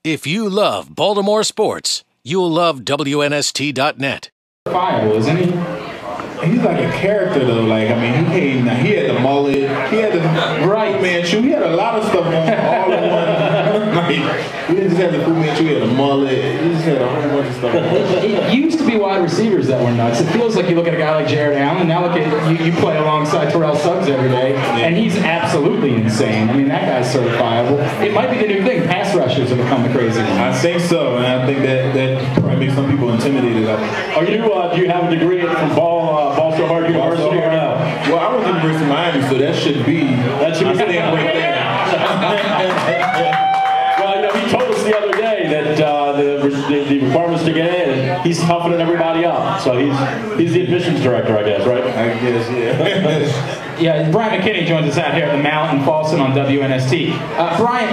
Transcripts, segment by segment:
If you love Baltimore sports, you'll love WNST.net. Viable, isn't he? He's like a character though. Like, I mean, he had the mullet, he had the right man shoe, he had a lot of stuff on all in one. Like, he didn't just have the Fu Manchu, he had a mullet, he just had a whole bunch of stuff. It used to be wide receivers that were nuts. It feels like you look at a guy like Jared Allen, now look at you play alongside Terrell Suggs every day, and he's absolutely insane. I mean, that guy's certifiable. It might be the new thing. Pass rushers have become the crazy ones. I think so, and I think that probably makes some people intimidated. Are you? Do you have a degree from Ball So Hard University or no? Well, I was in University of Miami, so that should be. That should be staying right there. Well, you know, he told us the other day that the requirements to get in, he's toughening everybody up. So he's the admissions director, I guess, right? I guess, yeah. Yeah, Brian McKinnie joins us out here at the Mount in Folsom on WNST. Brian,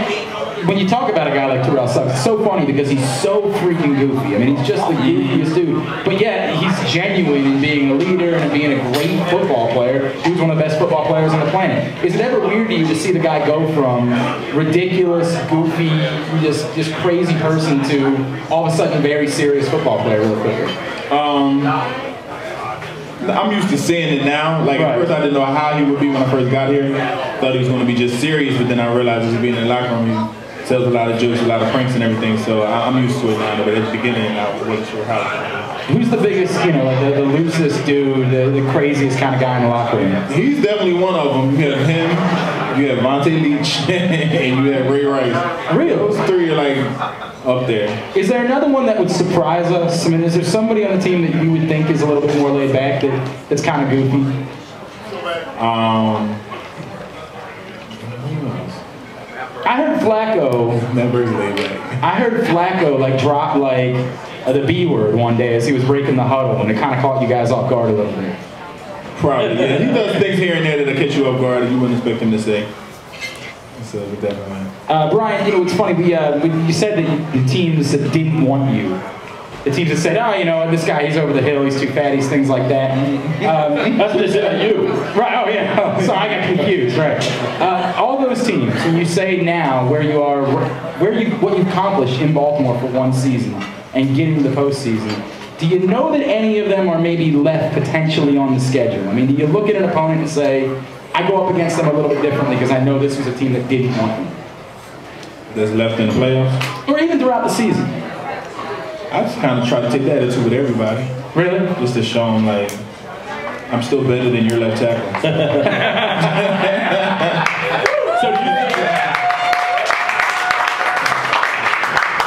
when you talk about a guy like Terrell Suggs, it's so funny because he's so freaking goofy. I mean, he's just the goofiest dude. But yet, he's genuine in being a leader and being a great football player. He was one of the best football players on the planet. Is it ever weird to you to see the guy go from ridiculous, goofy, just crazy person to all of a sudden very serious football player real quickly? I'm used to seeing it now. Like, at first I didn't know how he would be when I first got here. Thought he was going to be just serious, but then I realized as being in the locker room, he tells a lot of jokes, a lot of pranks and everything, so I'm used to it now, but at the beginning I wasn't sure how. Who's the biggest, like the loosest dude, the craziest kind of guy in the locker room? He's definitely one of them. You have him, you have Vontae Leach, and you have Ray Rice. Really? Those three are like up there. Is there another one that would surprise us? I mean, is there somebody on the team that you would think is a little bit more laid back that's kind of goofy? I heard Flacco. Never laid back. I heard Flacco drop the B word one day as he was breaking the huddle, and it kind of caught you guys off guard a little bit. Probably, yeah. He does things here and there that'll catch you off guard that you wouldn't expect him to say. So with that in mind. Brian, it's funny. You said that the teams that didn't want you. The teams that said, oh, this guy, he's over the hill, he's too fat, he's things like that. That's what they said about you. Right, oh yeah, so I got confused, right. All those teams, when you say now where you are, what you've accomplished in Baltimore for one season and getting to the postseason, do you know that any of them are maybe left potentially on the schedule? I mean, do you look at an opponent and say, I go up against them a little bit differently because I know this was a team that didn't want me? That's left in the playoffs? Or even throughout the season? I just kind of try to take that attitude with everybody. Really? Just to show them, like, I'm still better than your left tackle. So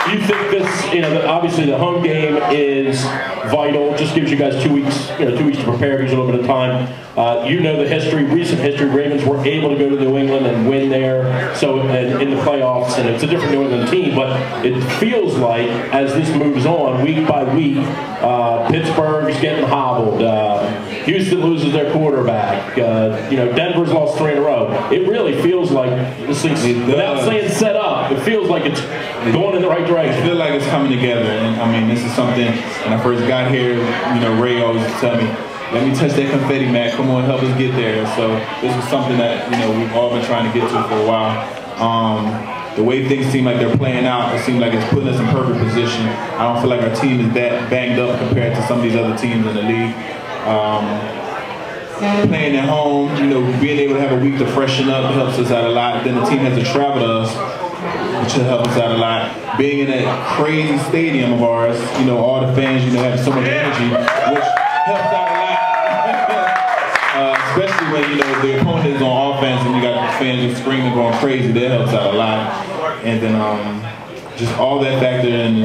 do you think this, obviously the home game is vital, just gives you guys 2 weeks, 2 weeks to prepare, gives you a little bit of time. The history, recent history, Ravens were able to go to New England and win there, so in the playoffs, and it's a different New England team, but it feels like as this moves on, week by week, Pittsburgh's getting hobbled, Houston loses their quarterback, Denver's lost 3 in a row. It really feels like this thing's, without saying set up, it feels like it's going in the right direction. I feel like it's coming together, and I mean, this is something, when I first got here, Ray always tell me, let me touch that confetti, Matt, come on, help us get there. So this was something that, we've all been trying to get to for a while. The way things seem like they're playing out, it seems like it's putting us in perfect position. I don't feel like our team is that banged up compared to some of these other teams in the league. Playing at home, being able to have a week to freshen up helps us out a lot. Then the team has to travel to us, which will help us out a lot. Being in that crazy stadium of ours, all the fans, have so much energy, which helps out a lot. Especially when, the opponent is on offense and you got fans just screaming, going crazy, that helps out a lot. And then just all that factor in,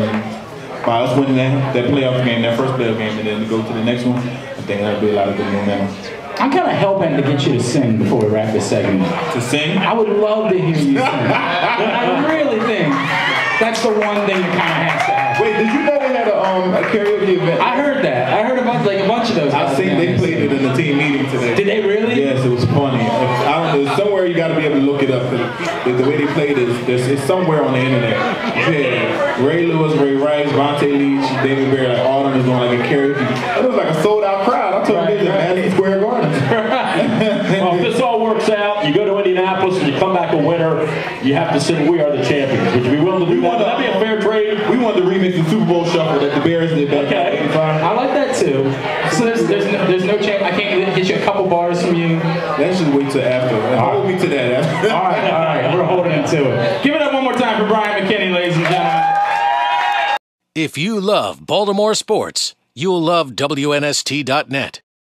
by us winning that playoff game, that first playoff game, and then to go to the next one, I think that'll be a lot of good momentum. I'm kind of helping to get you to sing before we wrap this segment. To sing? I would love to hear you sing. I really think that's the one thing that kind of has to happen. Wait, did you know they had a karaoke event? I heard that. I heard about a bunch of those. I seen they played it in the team meeting today. Did they really? Yes, it was funny. I don't know, somewhere you got to be able to look it up, because the way they played it, it's somewhere on the internet. Yeah, Ray Lewis, Ray Rice, Vontae Leach, David Berry, all of them is doing like a karaoke. It was like a sold out crowd. I told them they at Madison Square Garden. Well, if this all works out, you go to Indianapolis and you come back a winner, you have to sing "We Are the Champions." Would you be willing to do that? Would that be a fair trade. We want the remix of Super Bowl Shuffle that the Bears did back in '85. I like that too. So there's no chance. I can't get you a couple bars from you. That should wait till after. Hold me to that after. All right. We're holding him to it. Give it up one more time for Brian McKinnie, ladies and gentlemen. If you love Baltimore sports, you'll love WNST.net.